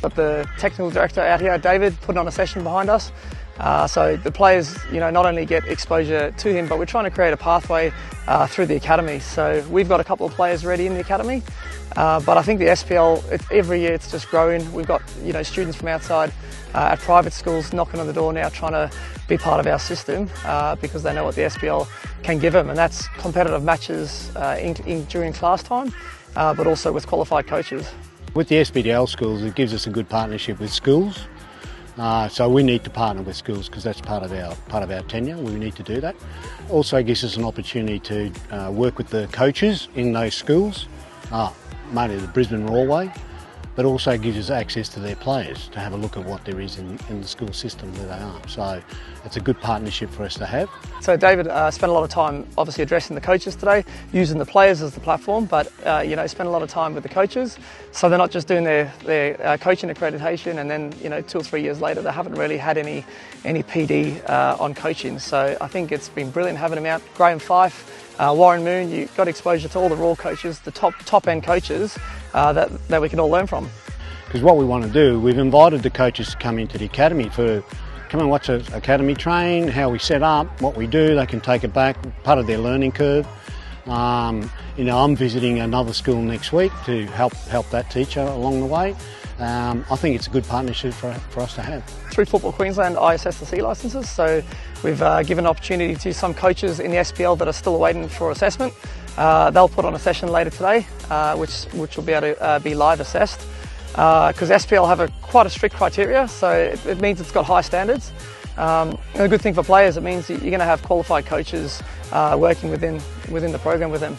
got the technical director out here, David, putting on a session behind us. So the players, not only get exposure to him, but we're trying to create a pathway through the academy. So we've got a couple of players ready in the academy, but I think the SPL, every year it's just growing. We've got students from outside at private schools knocking on the door now, trying to be part of our system because they know what the SPL can give them, and that's competitive matches during class time, but also with qualified coaches. With the SPL schools, it gives us a good partnership with schools. So we need to partner with schools because that's part of our tenure. We need to do that. Also gives us an opportunity to work with the coaches in those schools, mainly the Brisbane Rawway, but also gives us access to their players to have a look at what there is in the school system where they are. So it's a good partnership for us to have. So David spent a lot of time obviously addressing the coaches today, using the players as the platform, but spent a lot of time with the coaches. So they're not just doing their coaching accreditation and then 2 or 3 years later they haven't really had any PD on coaching. So I think it's been brilliant having them out. Graham Fife, Warren Moon, you got exposure to all the raw coaches, the top end coaches that we can all learn from. Because what we want to do, we've invited the coaches to come into the academy to come and watch an academy train, how we set up, what we do. They can take it back, part of their learning curve. I'm visiting another school next week to help that teacher along the way. I think it's a good partnership for us to have. Through Football Queensland, I assess the C licences, so we've given opportunity to some coaches in the SPL that are still awaiting for assessment. They'll put on a session later today, which will be able to be live assessed. Because SPL have quite a strict criteria, so it means it's got high standards. And the good thing for players, it means you're going to have qualified coaches working within the program with them.